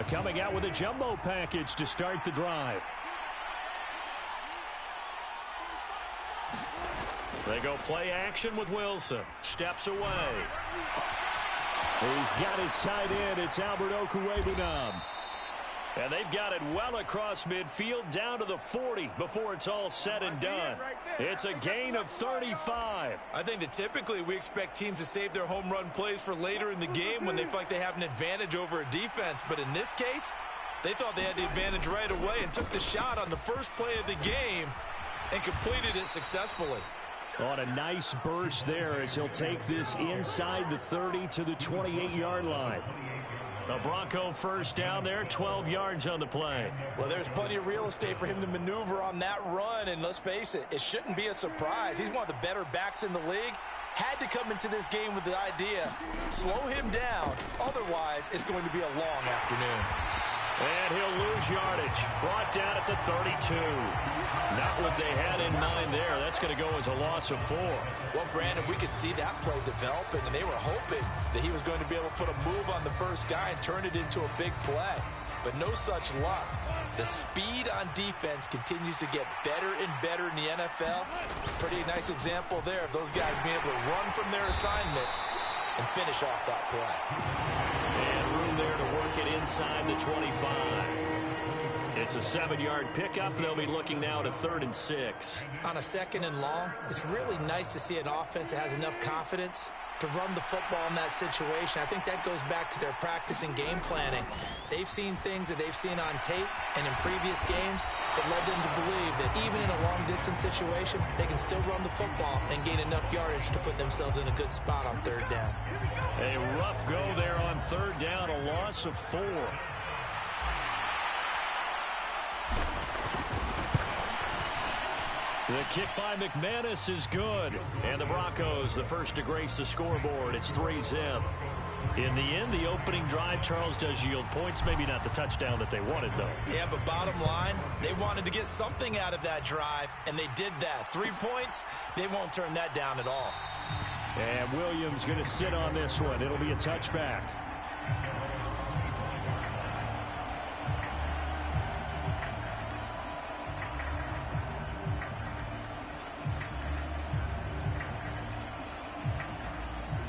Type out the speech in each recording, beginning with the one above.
Coming out with a jumbo package to start the drive. They go play action with Wilson. Steps away. He's got his tight end. It's Albert Okwuegbunam. And they've got it well across midfield down to the 40 before it's all said and done. It's a gain of 35. I think that typically we expect teams to save their home run plays for later in the game when they feel like they have an advantage over a defense. But in this case, they thought they had the advantage right away and took the shot on the first play of the game and completed it successfully. On a nice burst there as he'll take this inside the 30 to the 28-yard line. The Bronco first down there, 12 yards on the play. Well, there's plenty of real estate for him to maneuver on that run, and let's face it, it shouldn't be a surprise. He's one of the better backs in the league. Had to come into this game with the idea, slow him down, otherwise it's going to be a long afternoon. And he'll lose yardage. Brought down at the 32. Not what they had in mind there. That's going to go as a loss of 4. Well, Brandon, we could see that play developing, and they were hoping that he was going to be able to put a move on the first guy and turn it into a big play. But no such luck. The speed on defense continues to get better and better in the NFL. Pretty nice example there of those guys being able to run from their assignments and finish off that play. And room there to work it inside the 25. It's a 7-yard pickup. They'll be looking now to 3rd and 6. On a 2nd and long, it's really nice to see an offense that has enough confidence to run the football in that situation. I think that goes back to their practice and game planning. They've seen things that they've seen on tape and in previous games that led them to believe that even in a long-distance situation, they can still run the football and gain enough yardage to put themselves in a good spot on 3rd down. A rough go there on 3rd down, a loss of 4. The kick by McManus is good. And the Broncos, the first to grace the scoreboard. It's 3-zip. In the end, the opening drive, Charles, does yield points. Maybe not the touchdown that they wanted, though. Yeah, but bottom line, they wanted to get something out of that drive, and they did that. 3 points, they won't turn that down at all. And Williams going to sit on this one. It'll be a touchback.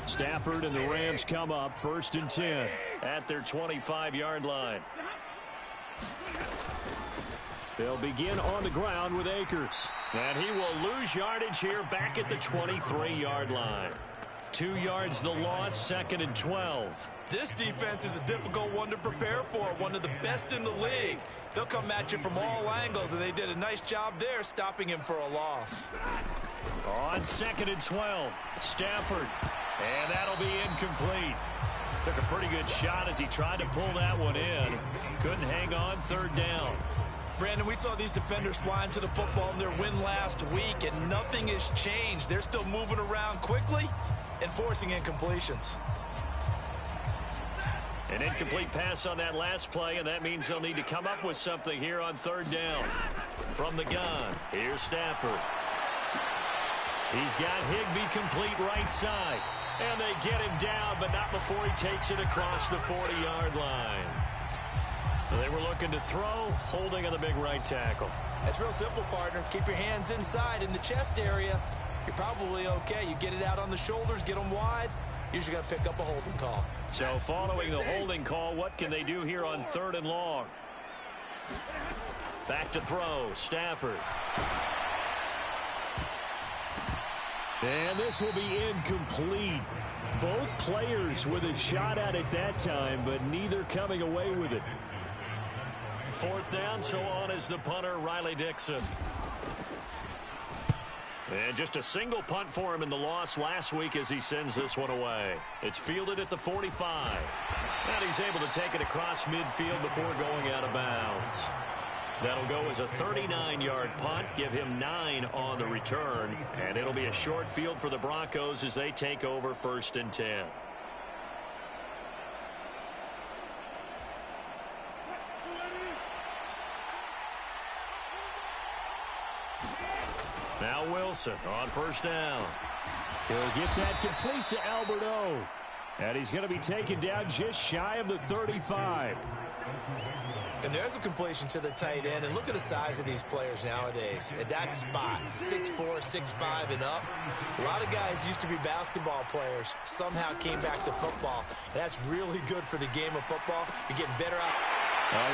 Stafford and the Rams come up 1st and 10 at their 25-yard line. They'll begin on the ground with Akers. And he will lose yardage here back at the 23-yard line. 2 yards the loss, 2nd and 12. This defense is a difficult one to prepare for, one of the best in the league. They'll come at you from all angles, and they did a nice job there stopping him for a loss. On 2nd and 12, Stafford. And that'll be incomplete. Took a pretty good shot as he tried to pull that one in. Couldn't hang on, 3rd down. Brandon, we saw these defenders flying to the football in their win last week, and nothing has changed. They're still moving around quickly and forcing incompletions. An incomplete pass on that last play, and that means they'll need to come up with something here on 3rd down. From the gun, here's Stafford. He's got Higbee complete right side. And they get him down, but not before he takes it across the 40-yard line. They were looking to throw, holding on the big right tackle. That's real simple, partner. Keep your hands inside in the chest area. You're probably okay. You get it out on the shoulders, get them wide. Usually going to pick up a holding call. So following the holding call, what can they do here on 3rd and long? Back to throw, Stafford. And this will be incomplete. Both players with a shot at it that time, but neither coming away with it. 4th down, so on is the punter, Riley Dixon. And just a single punt for him in the loss last week as he sends this one away. It's fielded at the 45. And he's able to take it across midfield before going out of bounds. That'll go as a 39-yard punt, give him 9 on the return, and it'll be a short field for the Broncos as they take over 1st and 10. Now Wilson on 1st down. He'll get that complete to Albert O. And he's going to be taken down just shy of the 35. And there's a completion to the tight end. And look at the size of these players nowadays. At that spot, 6'4", 6'5", and up. A lot of guys used to be basketball players, somehow came back to football. And that's really good for the game of football. You're getting better out.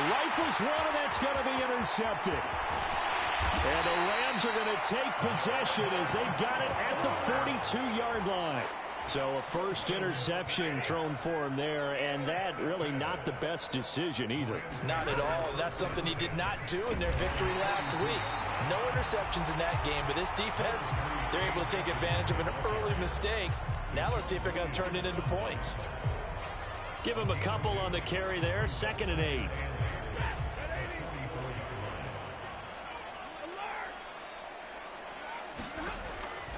Rifles one, and that's going to be intercepted. And the Rams are going to take possession as they got it at the 42-yard line. So a first interception thrown for him there, and that really not the best decision either. Not at all, and that's something he did not do in their victory last week. No interceptions in that game, but this defense, they're able to take advantage of an early mistake. Now let's see if they're going to turn it into points. Give him a couple on the carry there, 2nd and 8.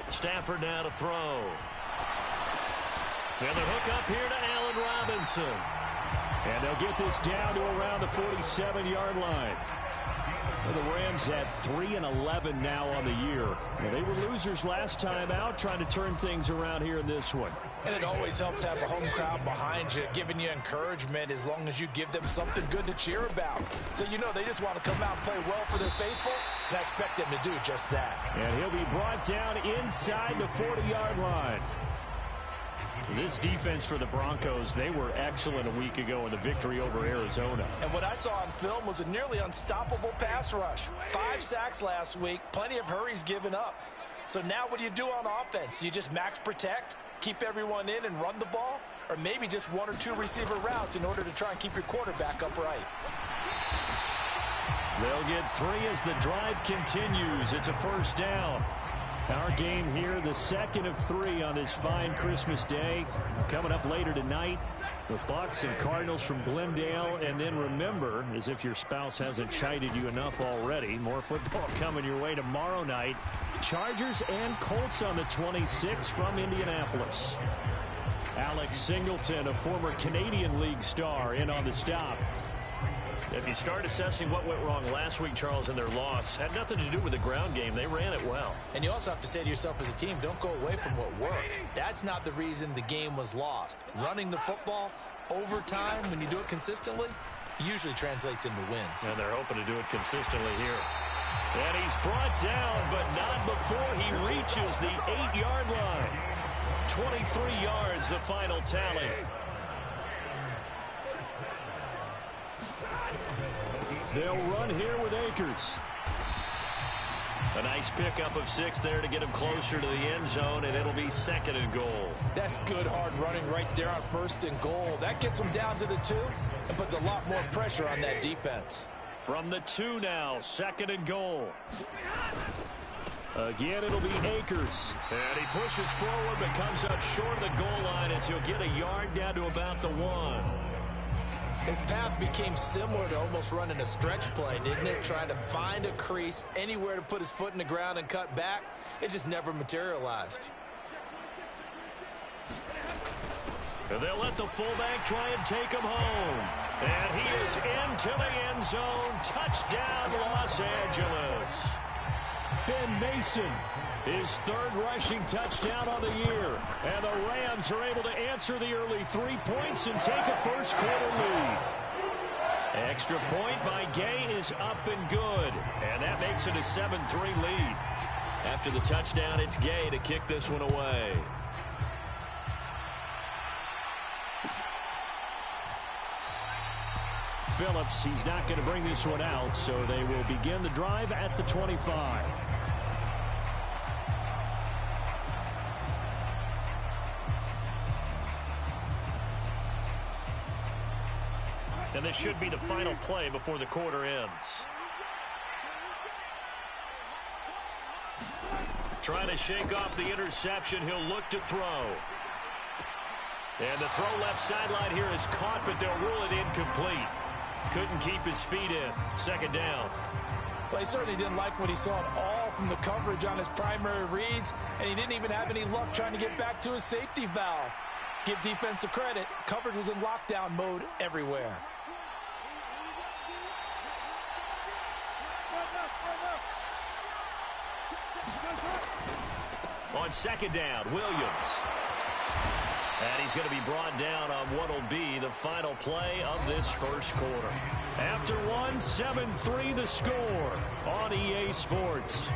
Stafford now to throw. And the hook up here to Allen Robinson. And they'll get this down to around the 47-yard line. Well, the Rams at 3-11 now on the year. Well, they were losers last time out, trying to turn things around here in this one. And it always helps to have a home crowd behind you, giving you encouragement as long as you give them something good to cheer about. So you know they just want to come out and play well for their faithful, and I expect them to do just that. And he'll be brought down inside the 40-yard line. This defense for the Broncos, they were excellent a week ago in the victory over Arizona. And what I saw on film was a nearly unstoppable pass rush. 5 sacks last week, plenty of hurries given up. So now what do you do on offense? You just max protect, keep everyone in and run the ball? Or maybe just 1 or 2 receiver routes in order to try and keep your quarterback upright? They'll get 3 as the drive continues. It's a first down. Our game here, the 2nd of 3 on this fine Christmas day. Coming up later tonight, the Bucs and Cardinals from Glendale. And then remember, as if your spouse hasn't chided you enough already, more football coming your way tomorrow night. Chargers and Colts on the 26th from Indianapolis. Alex Singleton, a former Canadian League star, in on the stop. If you start assessing what went wrong last week, Charles, in their loss, had nothing to do with the ground game. They ran it well. And you also have to say to yourself as a team, don't go away from what worked. That's not the reason the game was lost. Running the football over time, when you do it consistently, usually translates into wins. And they're hoping to do it consistently here. And he's brought down, but not before he reaches the 8-yard line. 23 yards, the final tally. They'll run here with Akers. A nice pickup of 6 there to get him closer to the end zone, and it'll be 2nd and goal. That's good hard running right there on 1st and goal. That gets him down to the 2 and puts a lot more pressure on that defense. From the 2 now, 2nd and goal. Again, it'll be Akers. And he pushes forward but comes up short of the goal line as he'll get a yard down to about the 1. His path became similar to almost running a stretch play, didn't it? Trying to find a crease, anywhere to put his foot in the ground and cut back. It just never materialized. And they'll let the fullback try and take him home. And he is into the end zone. Touchdown, Los Angeles. Ben Mason, his 3rd rushing touchdown on the year. And the Rams are able to answer the early 3 points and take a first-quarter lead. Extra point by Gay is up and good. And that makes it a 7-3 lead. After the touchdown, it's Gay to kick this one away. Phillips, he's not going to bring this one out, so they will begin the drive at the 25. And this should be the final play before the quarter ends. Trying to shake off the interception. He'll look to throw. And the throw left sideline here is caught, but they'll rule it incomplete. Couldn't keep his feet in. 2nd down. Well, he certainly didn't like what he saw at all from the coverage on his primary reads, and he didn't even have any luck trying to get back to his safety valve. Give defense a credit. Coverage was in lockdown mode everywhere. On 2nd down, Williams. And he's going to be brought down on what will be the final play of this first quarter. After one, 7-3 the score on EA Sports.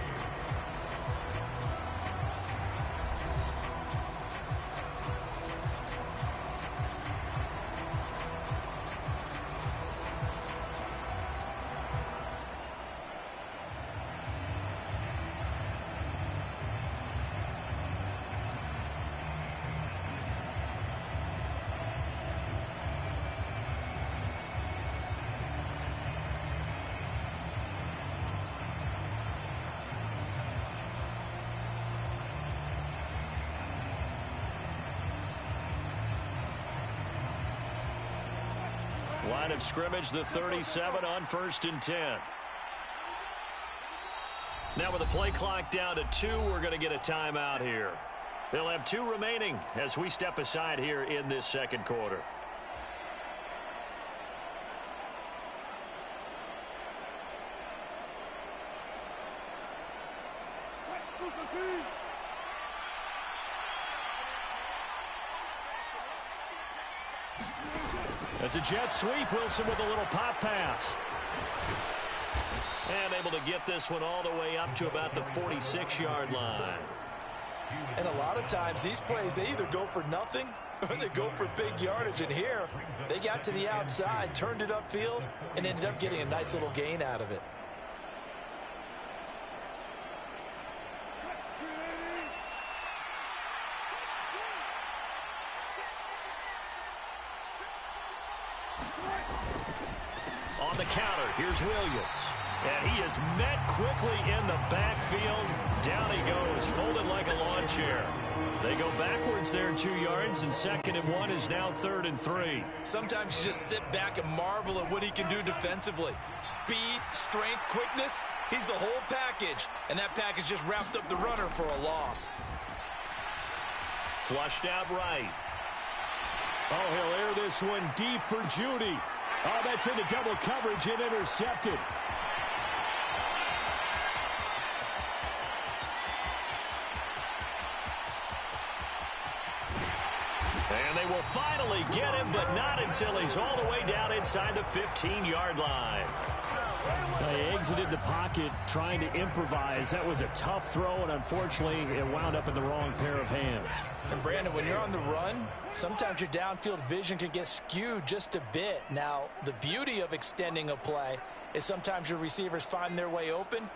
Line of scrimmage, the 37 on 1st and 10. Now with the play clock down to 2, we're going to get a timeout here. They'll have 2 remaining as we step aside here in this second quarter. It's a jet sweep. Wilson with a little pop pass. And able to get this one all the way up to about the 46-yard line. And a lot of times these plays, they either go for nothing or they go for big yardage. And here, they got to the outside, turned it upfield, and ended up getting a nice little gain out of it. On the counter, here's Williams. And he is met quickly in the backfield. Down he goes, folded like a lawn chair. They go backwards there 2 yards, and 2nd and 1 is now 3rd and 3. Sometimes you just sit back and marvel at what he can do defensively. Speed, strength, quickness, he's the whole package. And that package just wrapped up the runner for a loss. Flushed out right. Oh, he'll air this one deep for Judy. Oh, that's into double coverage and intercepted. And they will finally get him, but not until he's all the way down inside the 15-yard line. They exited the pocket trying to improvise. That was a tough throw, and unfortunately, it wound up in the wrong pair of hands. And Brandon, when you're on the run, sometimes your downfield vision can get skewed just a bit. Now, the beauty of extending a play is sometimes your receivers find their way open,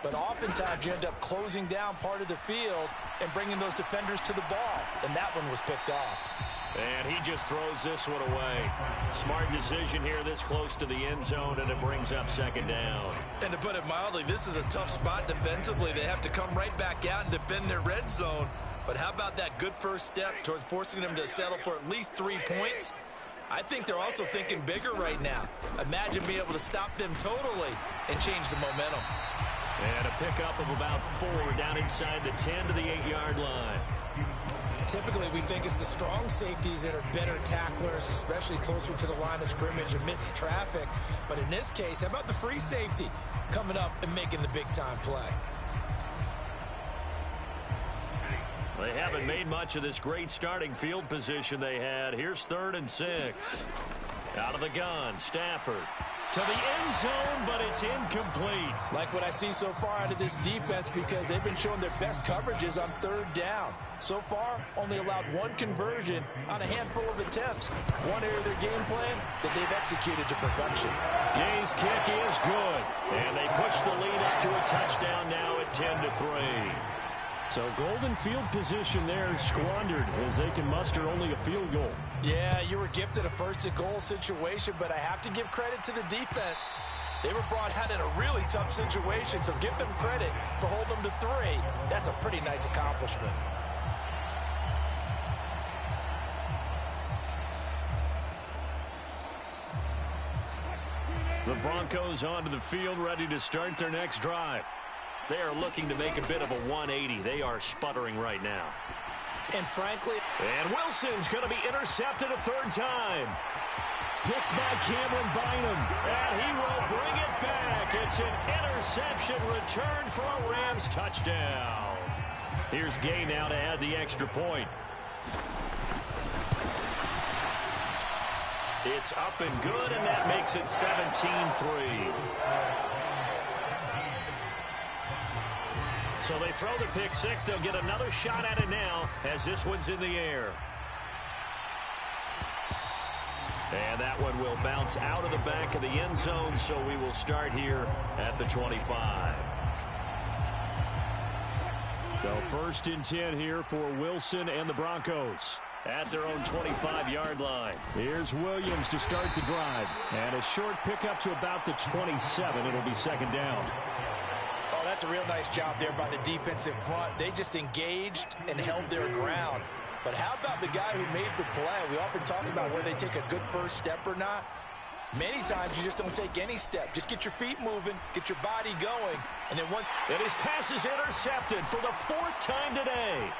but oftentimes you end up closing down part of the field and bringing those defenders to the ball, and that one was picked off. And he just throws this one away. Smart decision here this close to the end zone, and it brings up 2nd down. And to put it mildly, this is a tough spot defensively. They have to come right back out and defend their red zone. But how about that good first step towards forcing them to settle for at least 3 points? I think they're also thinking bigger right now. Imagine being able to stop them totally and change the momentum. And a pickup of about 4 down inside the 10 to the 8-yard line. Typically, we think it's the strong safeties that are better tacklers, especially closer to the line of scrimmage amidst traffic. But in this case, how about the free safety coming up and making the big-time play? They haven't made much of this great starting field position they had. Here's 3rd and 6. Out of the gun, Stafford. To the end zone, but it's incomplete. Like what I see so far out of this defense, because they've been showing their best coverages on 3rd down. So far, only allowed 1 conversion on a handful of attempts. One area of their game plan that they've executed to perfection. Gay's kick is good, and they push the lead up to a touchdown now at 10-3. So golden field position there squandered as they can muster only a field goal. Yeah, you were gifted a 1st and goal situation, but I have to give credit to the defense. They were brought out in a really tough situation, so give them credit for holding them to 3. That's a pretty nice accomplishment. The Broncos onto the field, ready to start their next drive. They are looking to make a bit of a 180. They are sputtering right now. And frankly... And Wilson's going to be intercepted a 3rd time. Picked by Cameron Bynum. And he will bring it back. It's an interception return for a Rams touchdown. Here's Gay now to add the extra point. It's up and good, and that makes it 17-3. So they throw the pick six. They'll get another shot at it now as this one's in the air. And that one will bounce out of the back of the end zone, so we will start here at the 25. So 1st and 10 here for Wilson and the Broncos. At their own 25-yard line. Here's Williams to start the drive. And a short pickup to about the 27. It'll be 2nd down. Oh, that's a real nice job there by the defensive front. They just engaged and held their ground. But how about the guy who made the play? We often talk about whether they take a good first step or not. Many times you just don't take any step. Just get your feet moving, get your body going, and then one. And his pass is intercepted for the 4th time today.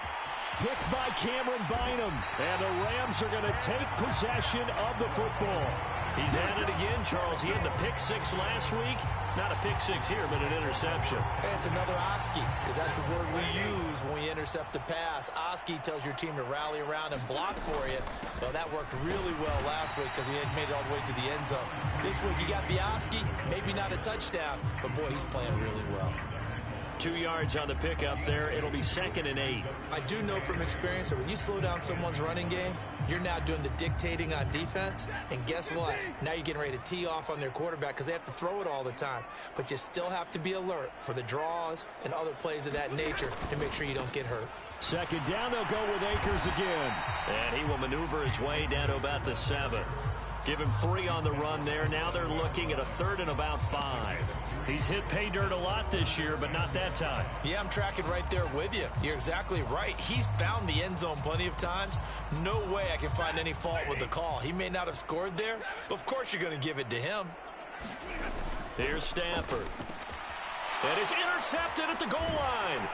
Picked by Cameron Bynum. And the Rams are going to take possession of the football. He's at it again, Charles. He had the pick six last week. Not a pick six here, but an interception. And it's another Oski, because that's the word we use when we intercept a pass. Oski tells your team to rally around and block for you. Well, that worked really well last week because he had made it all the way to the end zone. This week you got the Oski, maybe not a touchdown, but boy, he's playing really well. 2 yards on the pickup there. It'll be 2nd and 8. I do know from experience that when you slow down someone's running game, you're now doing the dictating on defense. And guess what? Now you're getting ready to tee off on their quarterback because they have to throw it all the time. But you still have to be alert for the draws and other plays of that nature to make sure you don't get hurt. 2nd down, they'll go with Akers again. And he will maneuver his way down to about the 7. Give him 3 on the run there. Now they're looking at a 3rd and about 5. He's hit pay dirt a lot this year, but not that time. Yeah, I'm tracking right there with you. You're exactly right. He's found the end zone plenty of times. No way I can find any fault with the call. He may not have scored there, but of course you're going to give it to him. Here's Stafford. And it's intercepted at the goal line.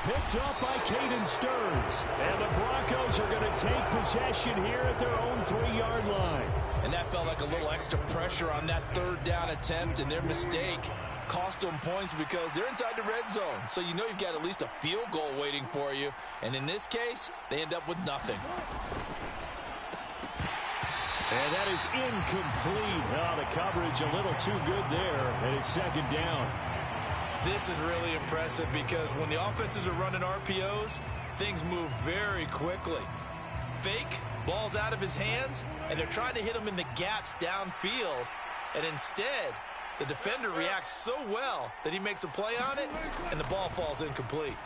Picked up by Caden Stearns. And the Broncos are going to take possession here at their own 3-yard line. And that felt like a little extra pressure on that 3rd down attempt, and their mistake cost them points because they're inside the red zone. So you know you've got at least a field goal waiting for you. And in this case, they end up with nothing. And that is incomplete. Oh, the coverage a little too good there, and it's 2nd down. This is really impressive because when the offenses are running RPOs, things move very quickly. Fake, ball's out of his hands, and they're trying to hit him in the gaps downfield. And instead, the defender reacts so well that he makes a play on it, and the ball falls incomplete.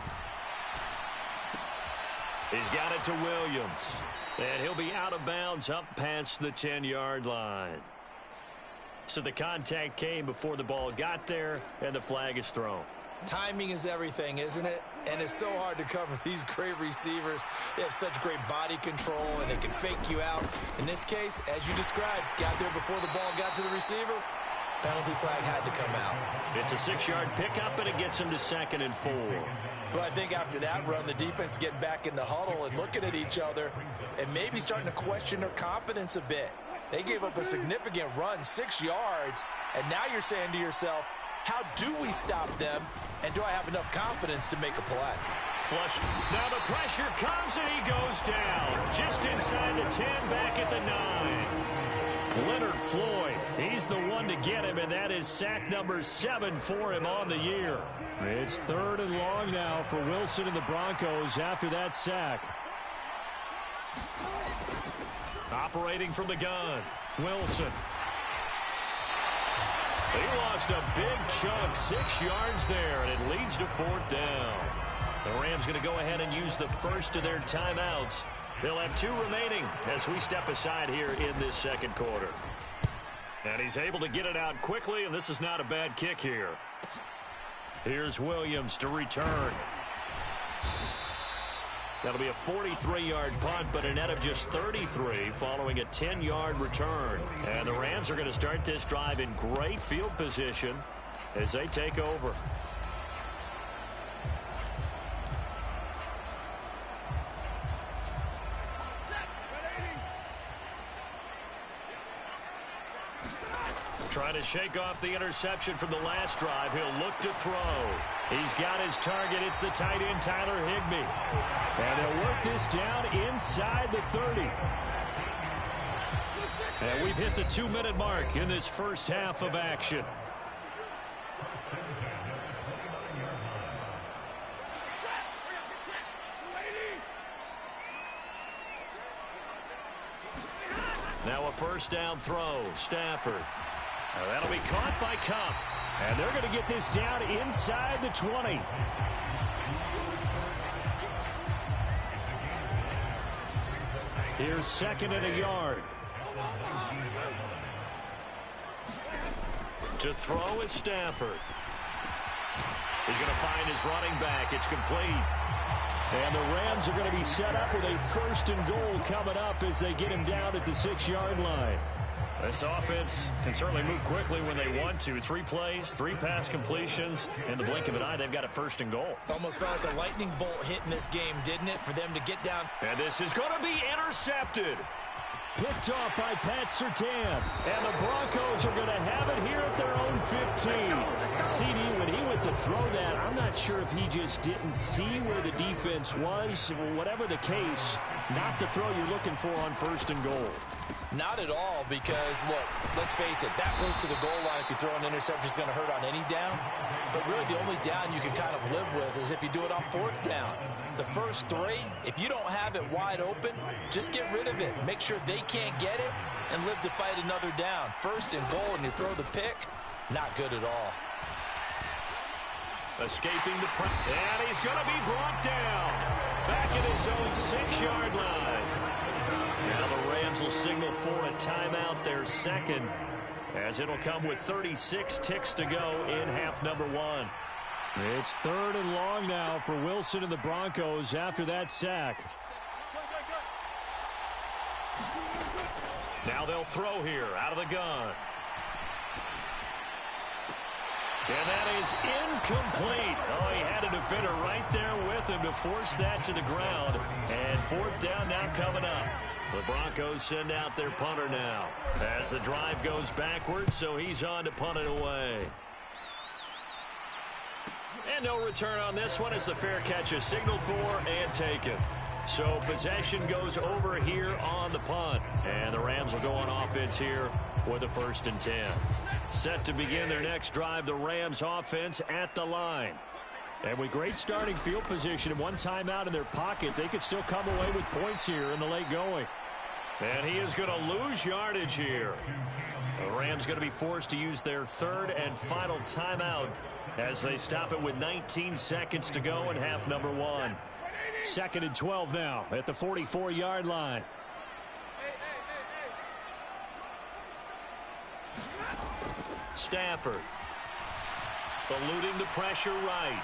He's got it to Williams. And he'll be out of bounds up past the 10-yard line. So the contact came before the ball got there, and the flag is thrown. Timing is everything, isn't it? And it's so hard to cover these great receivers. They have such great body control, and they can fake you out. In this case, as you described, got there before the ball got to the receiver. Penalty flag had to come out. It's a 6-yard pickup, and it gets him to 2nd and 4. Well, I think after that run, the defense getting back in the huddle and looking at each other and maybe starting to question their confidence a bit. They gave up a significant run, 6 yards, and now you're saying to yourself, how do we stop them, and do I have enough confidence to make a play? Flushed. Now the pressure comes, and he goes down. Just inside the 10, back at the 9. Leonard Floyd, he's the one to get him, and that is sack number 7 for him on the year. It's 3rd and long now for Wilson and the Broncos after that sack. Operating from the gun, Wilson. He lost a big chunk, 6 yards there, and it leads to 4th down. The Rams going to go ahead and use the first of their timeouts. They'll have 2 remaining as we step aside here in this 2nd quarter. And he's able to get it out quickly, and this is not a bad kick here. Here's Williams to return. That'll be a 43-yard punt, but a net of just 33 following a 10-yard return. And the Rams are going to start this drive in great field position as they take over. Trying to shake off the interception from the last drive. He'll look to throw. He's got his target. It's the tight end, Tyler Higbee. And they'll work this down inside the 30. And we've hit the 2-minute mark in this first half of action. Now a first down throw. Stafford. Now that'll be caught by Cup. And they're going to get this down inside the 20. Here's second and a yard. To throw is Stafford. He's going to find his running back. It's complete. And the Rams are going to be set up with a first and goal coming up as they get him down at the 6-yard line. This offense can certainly move quickly when they want to. 3 plays, 3 pass completions. In the blink of an eye, they've got a first and goal. Almost felt like a lightning bolt hit in this game, didn't it, for them to get down? And this is going to be intercepted. Picked off by Pat Surtain. And the Broncos are going to have it here at their own 15. CD, when he went to throw that, I'm not sure if he just didn't see where the defense was. Whatever the case, not the throw you're looking for on first and goal. Not at all, because, look, let's face it, that goes to the goal line. If you throw an interception, it's going to hurt on any down. But really, the only down you can kind of live with is if you do it on 4th down. The first 3, if you don't have it wide open, just get rid of it. Make sure they can't get it and live to fight another down. First and goal, and you throw the pick, not good at all. Escaping the pressure, and he's going to be brought down. Back at his own 6-yard line. Now the Rams will signal for a timeout, their second, as it'll come with 36 ticks to go in half number 1. It's 3rd and long now for Wilson and the Broncos after that sack. Now they'll throw here out of the gun. And that is incomplete. Oh, he had a defender right there with him to force that to the ground. And 4th down now coming up. The Broncos send out their punter now as the drive goes backwards, so he's on to punt it away. And no return on this one as the fair catch is signaled for and taken. So possession goes over here on the punt. And the Rams will go on offense here with a 1st and 10. Set to begin their next drive, the Rams offense at the line. And with great starting field position and 1 timeout in their pocket, they could still come away with points here in the late going. And he is going to lose yardage here. The Rams going to be forced to use their 3rd and final timeout as they stop it with 19 seconds to go in half number 1. 2nd and 12 now at the 44-yard line. Stafford eluding the pressure right.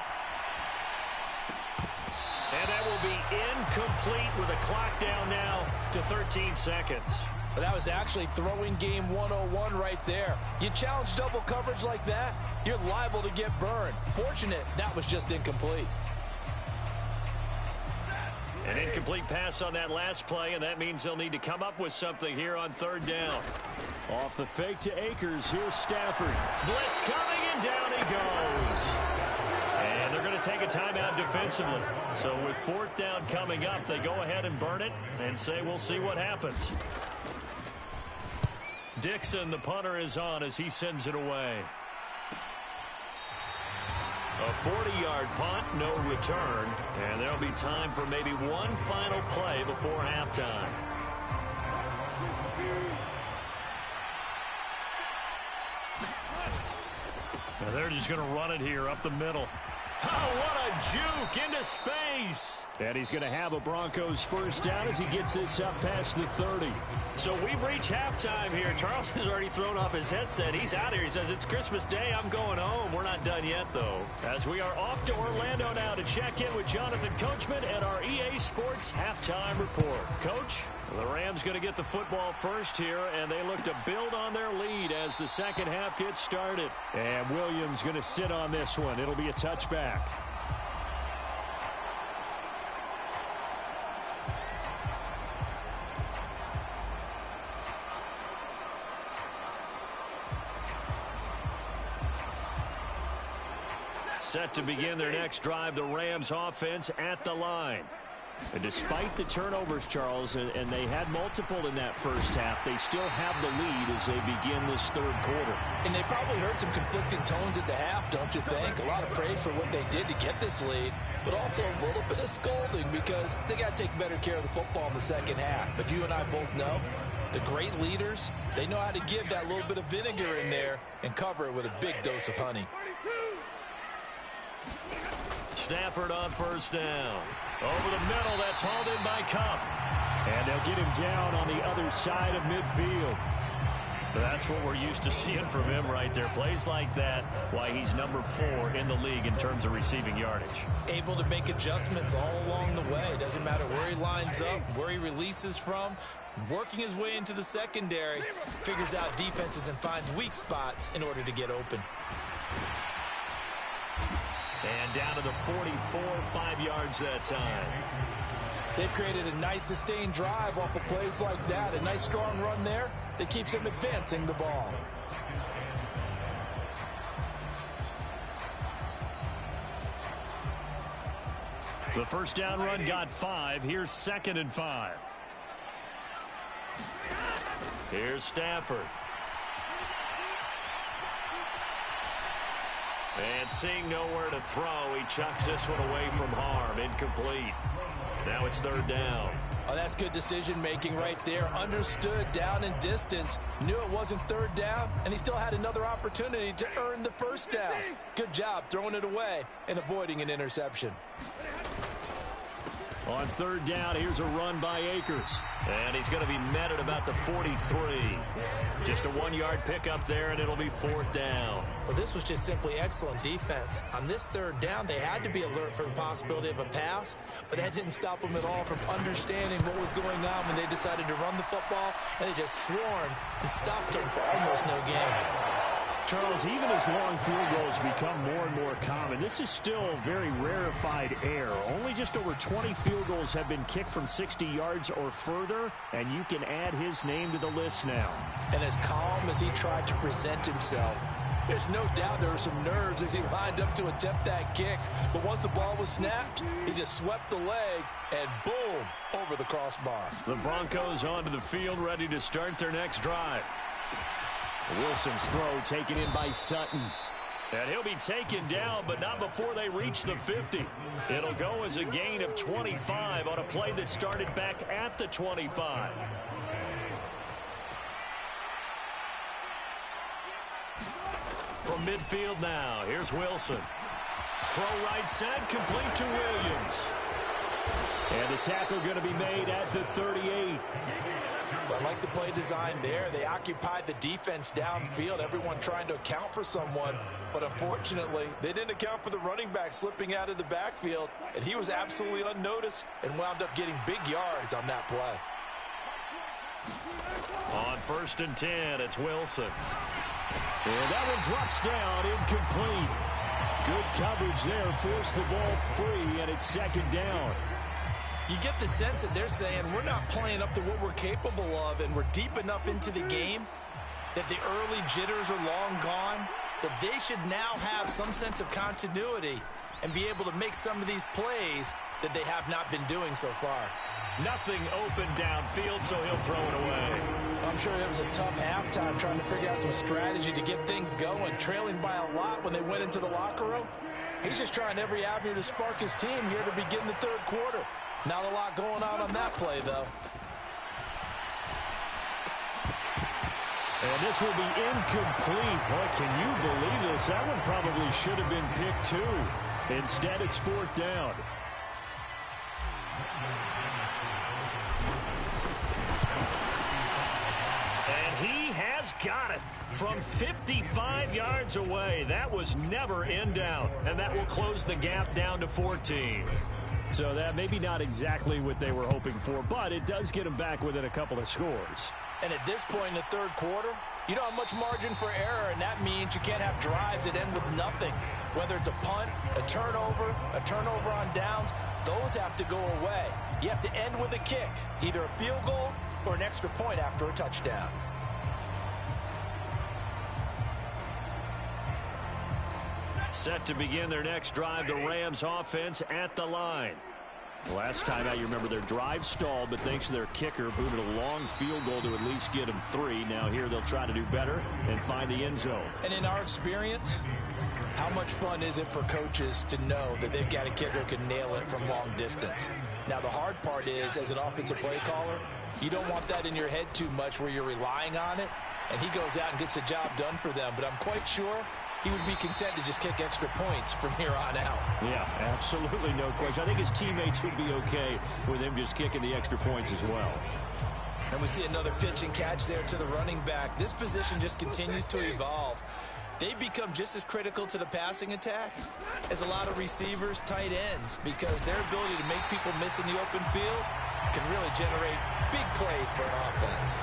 And that will be incomplete with a clock down now to 13 seconds. But that was actually throwing game 101 right there. You challenge double coverage like that, you're liable to get burned. Fortunate that was just incomplete. An incomplete pass on that last play, and that means they'll need to come up with something here on 3rd down. Off the fake to Akers, here's Stafford. Blitz coming, and down he goes. And they're going to take a timeout defensively. So with 4th down coming up, they go ahead and burn it and say we'll see what happens. Dixon, the punter, is on as he sends it away. A 40-yard punt, no return, and there'll be time for maybe one final play before halftime. And they're just going to run it here up the middle. Oh, what a juke into space. And he's going to have a Broncos first down as he gets this up past the 30. So we've reached halftime here. Charles has already thrown off his headset. He's out here. He says, it's Christmas Day. I'm going home. We're not done yet, though. As we are off to Orlando now to check in with Jonathan Coachman and our EA Sports Halftime Report. Coach, the Rams going to get the football first here, and they look to build on their lead as the second half gets started. And Williams going to sit on this one. It'll be a touchback. Set to begin their next drive, the Rams offense at the line. And despite the turnovers, Charles, and they had multiple in that first half, they still have the lead as they begin this third quarter. And they probably heard some conflicting tones at the half, don't you think? A lot of praise for what they did to get this lead, but also a little bit of scolding because they got to take better care of the football in the second half. But you and I both know the great leaders, they know how to give that little bit of vinegar in there and cover it with a big dose of honey. Stafford on first down. Over the middle, that's hauled in by Cup. And they'll get him down on the other side of midfield. That's what we're used to seeing from him right there. Plays like that, why he's number 4 in the league in terms of receiving yardage. Able to make adjustments all along the way. Doesn't matter where he lines up, where he releases from. Working his way into the secondary, figures out defenses and finds weak spots in order to get open. And down to the 44, 5 yards that time. They've created a nice sustained drive off of plays like that. A nice strong run there that keeps them advancing the ball. The first down run got 5. Here's 2nd and 5. Here's Stafford. And seeing nowhere to throw, he chucks this one away from harm. Incomplete. Now it's 3rd down. Oh, that's good decision-making right there. Understood down and distance. Knew it wasn't 3rd down, and he still had another opportunity to earn the first down. Good job throwing it away and avoiding an interception. On 3rd down, here's a run by Akers. And he's going to be met at about the 43. Just a 1-yard pickup there, and it'll be 4th down. Well, this was just simply excellent defense. On this 3rd down, they had to be alert for the possibility of a pass, but that didn't stop them at all from understanding what was going on when they decided to run the football, and they just swarmed and stopped them for almost no gain. Charles, even as long field goals become more and more common, this is still very rarefied air. Only just over 20 field goals have been kicked from 60 yards or further, and you can add his name to the list now. And as calm as he tried to present himself, there's no doubt there were some nerves as he lined up to attempt that kick. But once the ball was snapped, he just swept the leg and boom, over the crossbar. The Broncos onto the field, ready to start their next drive. Wilson's throw taken in by Sutton. And he'll be taken down, but not before they reach the 50. It'll go as a gain of 25 on a play that started back at the 25. From midfield now, here's Wilson. Throw right side, complete to Williams. And the tackle going to be made at the 38. I like the play design there. They occupied the defense downfield, everyone trying to account for someone. But unfortunately, they didn't account for the running back slipping out of the backfield, and he was absolutely unnoticed and wound up getting big yards on that play. On 1st and 10, it's Wilson. And that one drops down, incomplete. Good coverage there, forced the ball free, and it's 2nd down. You get the sense that they're saying we're not playing up to what we're capable of, and we're deep enough into the game that the early jitters are long gone, that they should now have some sense of continuity and be able to make some of these plays that they have not been doing so far. Nothing open downfield, so he'll throw it away. I'm sure it was a tough halftime trying to figure out some strategy to get things going, trailing by a lot when they went into the locker room. He's just trying every avenue to spark his team here to begin the 3rd quarter. Not a lot going on that play, though. And this will be incomplete. Boy, can you believe this? That one probably should have been picked too. Instead, it's 4th down. And he has got it from 55 yards away. That was never in doubt. And that will close the gap down to 14. So that maybe not exactly what they were hoping for, but it does get them back within a couple of scores. And at this point in the 3rd quarter, you don't have much margin for error, and that means you can't have drives that end with nothing. Whether it's a punt, a turnover on downs, those have to go away. You have to end with a kick, either a field goal or an extra point after a touchdown. Set to begin their next drive, the Rams offense at the line. Last time out, you remember their drive stalled, but thanks to their kicker, booted a long field goal to at least get them 3. Now here they'll try to do better and find the end zone. And in our experience, how much fun is it for coaches to know that they've got a kicker who can nail it from long distance? Now, the hard part is, as an offensive play caller, you don't want that in your head too much where you're relying on it, and he goes out and gets the job done for them. But I'm quite sure he would be content to just kick extra points from here on out. Yeah, absolutely no question. I think his teammates would be okay with him just kicking the extra points as well. And we see another pitch and catch there to the running back. This position just continues to evolve. They've become just as critical to the passing attack as a lot of receivers, tight ends, because their ability to make people miss in the open field can really generate big plays for an offense.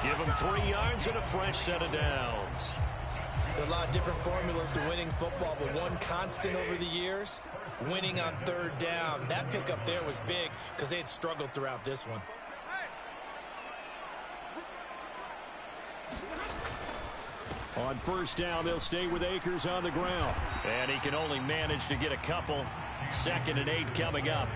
Give them 3 yards and a fresh set of downs. There are a lot of different formulas to winning football, but one constant over the years, winning on third down. That pickup there was big because they had struggled throughout this one. On first down, they'll stay with Akers on the ground. And he can only manage to get a couple. 2nd and 8 coming up.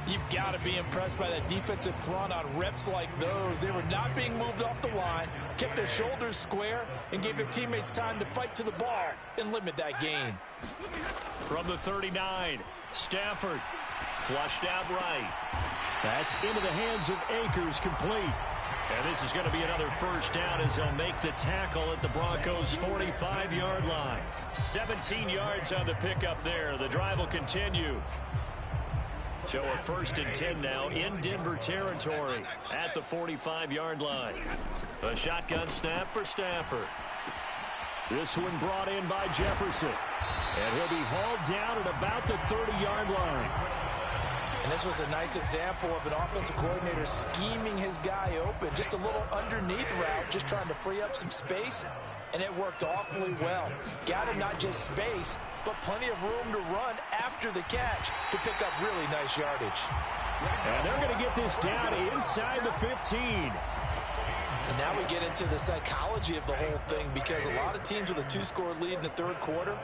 You've got to be impressed by that defensive front on reps like those. They were not being moved off the line, kept their shoulders square, and gave their teammates time to fight to the ball and limit that gain. From the 39, Stafford flushed out right. That's into the hands of Akers, complete. And this is going to be another first down as they'll make the tackle at the Broncos' 45-yard line. 17 yards on the pickup there. The drive will continue. So a 1st and 10 now in Denver territory at the 45-yard line. A shotgun snap for Stafford. This one brought in by Jefferson. And he'll be hauled down at about the 30-yard line. And this was a nice example of an offensive coordinator scheming his guy open. Just a little underneath route, just trying to free up some space. And it worked awfully well. Got him not just space, but plenty of room to run after the catch to pick up really nice yardage. And they're going to get this down inside the 15. And now we get into the psychology of the whole thing, because a lot of teams with a 2-score lead in the third quarter,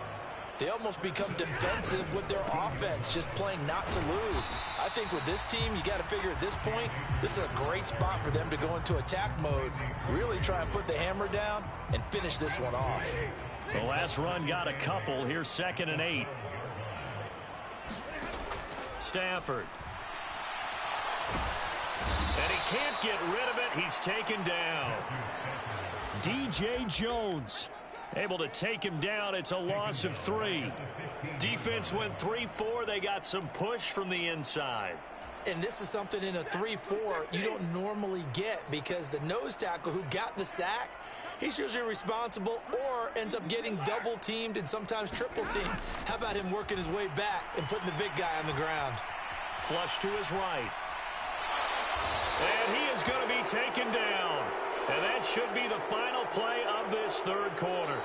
they almost become defensive with their offense, just playing not to lose. I think with this team, you got to figure at this point, this is a great spot for them to go into attack mode, really try and put the hammer down and finish this one off. The last run got a couple. Here's 2nd and 8. Stafford. And he can't get rid of it. He's taken down. DJ Jones able to take him down. It's a loss of 3. Defense went 3-4. They got some push from the inside. And this is something in a 3-4 you don't normally get, because the nose tackle who got the sack, he's usually responsible or ends up getting double teamed and sometimes triple teamed. How about him working his way back and putting the big guy on the ground? Flush to his right. And he is going to be taken down. And that should be the final play of this third quarter.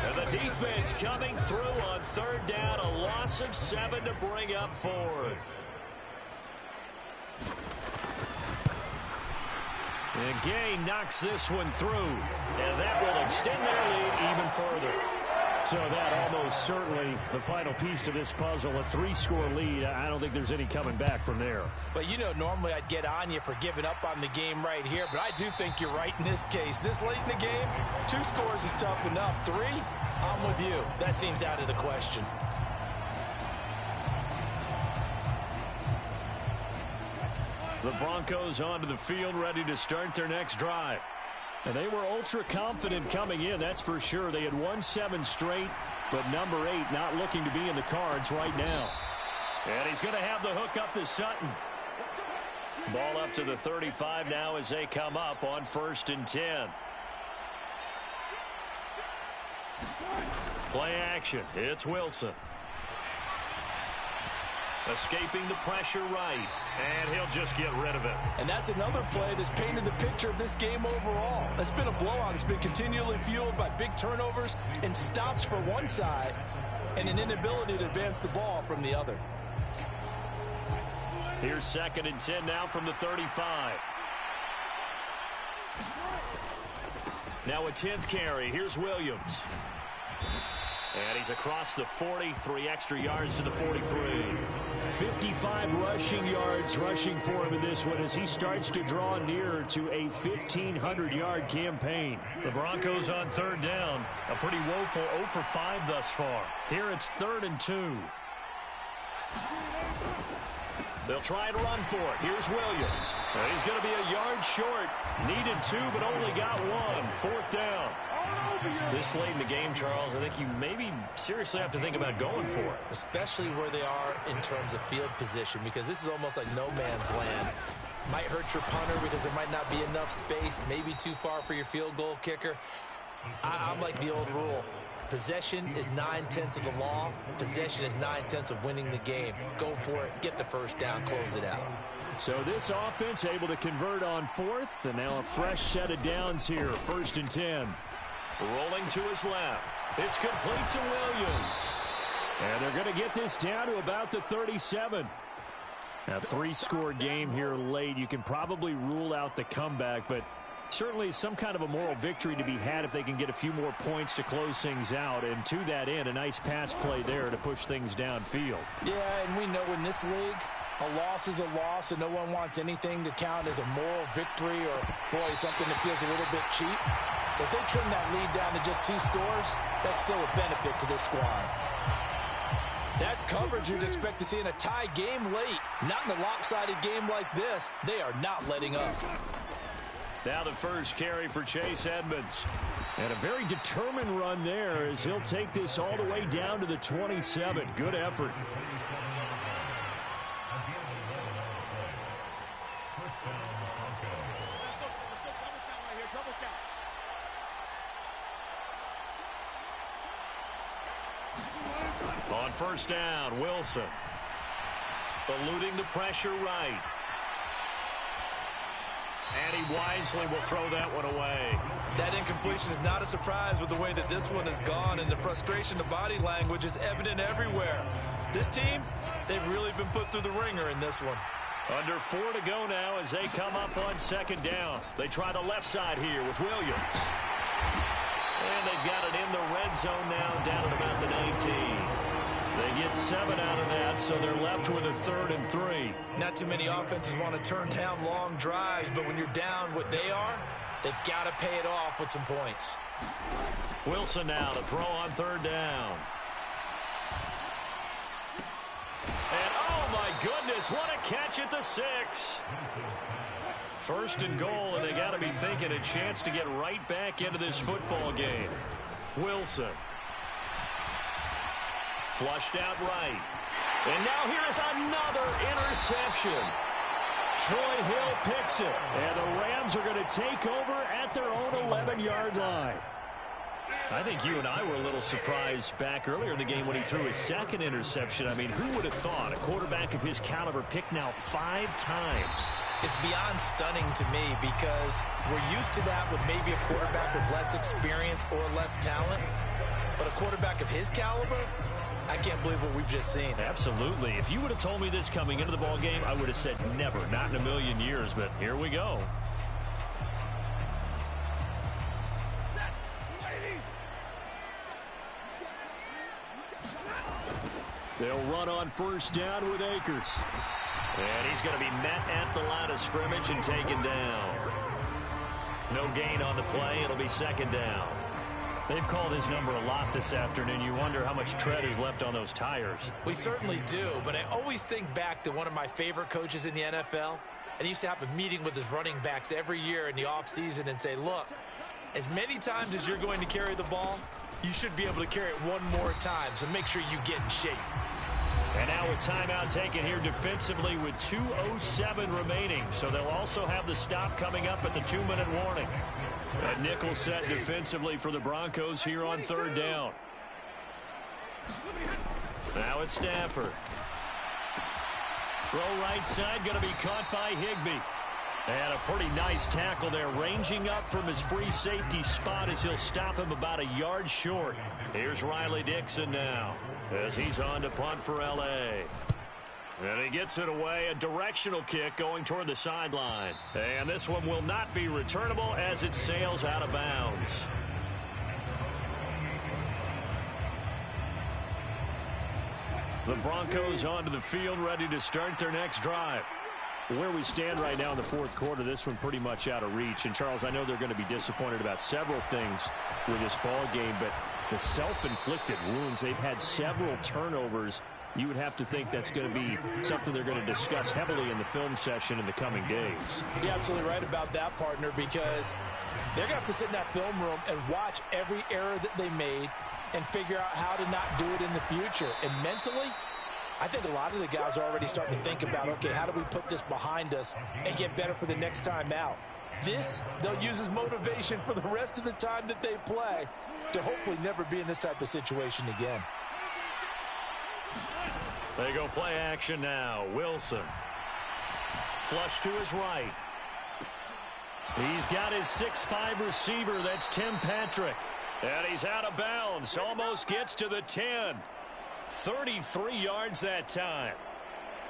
And the defense coming through on third down. A loss of 7 to bring up 4th. And Gay knocks this one through. And that will extend their lead even further. So that almost certainly the final piece to this puzzle, a 3-score lead. I don't think there's any coming back from there. But you know, normally I'd get on you for giving up on the game right here, but I do think you're right in this case. This late in the game, 2 scores is tough enough. 3, I'm with you. That seems out of the question. The Broncos onto the field, ready to start their next drive. And they were ultra confident coming in, that's for sure. They had won 7 straight, but number 8 not looking to be in the cards right now. And he's going to have the hook up to Sutton. Ball up to the 35 now as they come up on 1st and 10. Play action. It's Wilson. Escaping the pressure right. And he'll just get rid of it. And that's another play that's painted the picture of this game overall. It's been a blowout. It's been continually fueled by big turnovers and stops for one side and an inability to advance the ball from the other. Here's 2nd and 10 now from the 35. Now a 10th carry. Here's Williams. And he's across the 40, 3 extra yards to the 43. 55 rushing yards rushing for him in this one as he starts to draw nearer to a 1,500-yard campaign. The Broncos on third down. A pretty woeful 0 for 5 thus far. Here it's 3rd and 2. They'll try and run for it. Here's Williams. He's going to be a yard short. Needed 2, but only got 1. 4th down. This late in the game, Charles, I think you maybe seriously have to think about going for it. Especially where they are in terms of field position, because this is almost like no man's land. Might hurt your punter because there might not be enough space, maybe too far for your field goal kicker. I'm like the old rule. Possession is 9/10 of the law. Possession is 9/10 of winning the game. Go for it. Get the first down. Close it out. So this offense able to convert on 4th, and now a fresh set of downs here. 1st and 10. Rolling to his left. It's complete to Williams. And they're going to get this down to about the 37. A 3-score game here late. You can probably rule out the comeback, but certainly some kind of a moral victory to be had if they can get a few more points to close things out. And to that end, a nice pass play there to push things downfield. Yeah, and we know in this league, a loss is a loss, and no one wants anything to count as a moral victory or, boy, something that feels a little bit cheap. But if they trim that lead down to just 2 scores, that's still a benefit to this squad. That's coverage you'd expect to see in a tie game late. Not in a lopsided game like this. They are not letting up. Now the first carry for Chase Edmonds. And a very determined run there as he'll take this all the way down to the 27. Good effort. On first down, Wilson. Eluding the pressure right. And he wisely will throw that one away. That incompletion is not a surprise with the way that this one has gone, and the frustration, the body language is evident everywhere. This team, they've really been put through the ringer in this one. Under 4 to go now as they come up on second down. They try the left side here with Williams. And they've got it in the red zone now down at about the 19. They get 7 out of that, so they're left with a 3rd and 3. Not too many offenses want to turn down long drives, but when you're down what they are, they've got to pay it off with some points. Wilson now to throw on 3rd down. And oh my goodness, what a catch at the 6. 1st and goal, and they got to be thinking a chance to get right back into this football game. Wilson. Flushed out right. And now here is another interception. Troy Hill picks it. And the Rams are going to take over at their own 11-yard line. I think you and I were a little surprised back earlier in the game when he threw his 2nd interception. I mean, who would have thought a quarterback of his caliber picked now 5 times? It's beyond stunning to me because we're used to that with maybe a quarterback with less experience or less talent. But a quarterback of his caliber, I can't believe what we've just seen. Absolutely. If you would have told me this coming into the ball game, I would have said never, not in a million years. But here we go. They'll run on first down with Akers. And he's going to be met at the line of scrimmage and taken down. No gain on the play. It'll be 2nd down. They've called his number a lot this afternoon. You wonder how much tread is left on those tires. We certainly do, but I always think back to one of my favorite coaches in the NFL. And he used to have a meeting with his running backs every year in the offseason and say, look, as many times as you're going to carry the ball, you should be able to carry it one more time, so make sure you get in shape. And now a timeout taken here defensively with 2:07 remaining. So they'll also have the stop coming up at the 2-minute warning. A nickel set defensively for the Broncos here on 3rd down. Now it's Stafford. Throw right side, going to be caught by Higbee. And a pretty nice tackle there, ranging up from his free safety spot as he'll stop him about a yard short. Here's Riley Dixon now as he's on to punt for L.A. And he gets it away, a directional kick going toward the sideline. And this one will not be returnable as it sails out of bounds. The Broncos onto the field, ready to start their next drive. Where we stand right now in the fourth quarter, this one pretty much out of reach. And, Charles, I know they're going to be disappointed about several things with this ball game, but the self-inflicted wounds, they've had several turnovers. You would have to think that's going to be something they're going to discuss heavily in the film session in the coming days. You're absolutely right about that, partner, because they're going to have to sit in that film room and watch every error that they made and figure out how to not do it in the future. And mentally, I think a lot of the guys are already starting to think about, okay, how do we put this behind us and get better for the next time out? This, they'll use as motivation for the rest of the time that they play to hopefully never be in this type of situation again. They go play action now. Wilson. Flush to his right. He's got his 6'5" receiver. That's Tim Patrick. And he's out of bounds. Almost gets to the 10. 33 yards that time.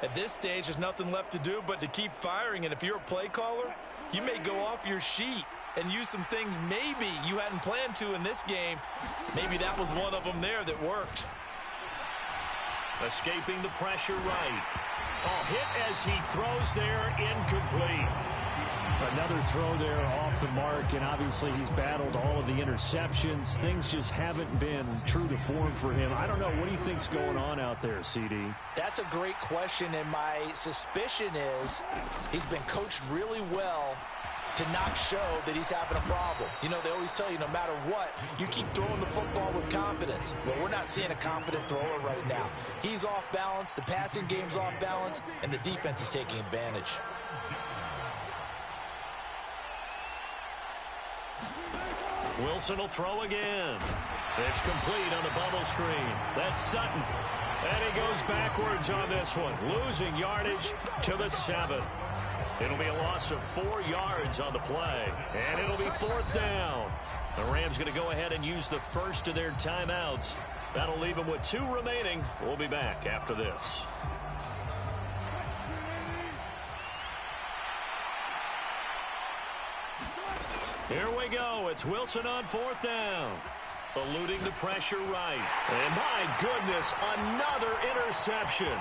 At this stage, there's nothing left to do but to keep firing. And if you're a play caller, you may go off your sheet and use some things maybe you hadn't planned to in this game. Maybe that was one of them there that worked. Escaping the pressure right. Oh, hit as he throws there, incomplete. Another throw there off the mark, and obviously he's battled all of the interceptions. Things just haven't been true to form for him. I don't know. What do you think's going on out there, CD? That's a great question, and my suspicion is he's been coached really well to not show that he's having a problem. You know, they always tell you no matter what, you keep throwing the football with confidence. Well, we're not seeing a confident thrower right now. He's off balance, the passing game's off balance, and the defense is taking advantage. Wilson will throw again. It's complete on the bubble screen. That's Sutton. And he goes backwards on this one, losing yardage to the 7. It'll be a loss of 4 yards on the play, and it'll be 4th down. The Rams going to go ahead and use the first of their timeouts. That'll leave them with 2 remaining. We'll be back after this. Here we go. It's Wilson on 4th down. Eluding the pressure right. And my goodness, another interception.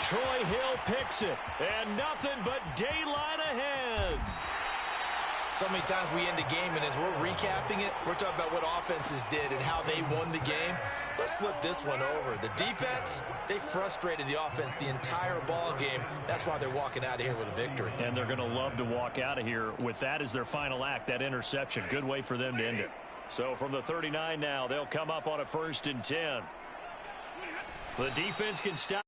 Troy Hill picks it. And nothing but daylight ahead. So many times we end a game, and as we're recapping it, we're talking about what offenses did and how they won the game. Let's flip this one over. The defense, they frustrated the offense the entire ball game. That's why they're walking out of here with a victory. And they're going to love to walk out of here with that as their final act, that interception. Good way for them to end it. So from the 39 now, they'll come up on a 1st and 10. The defense can stop.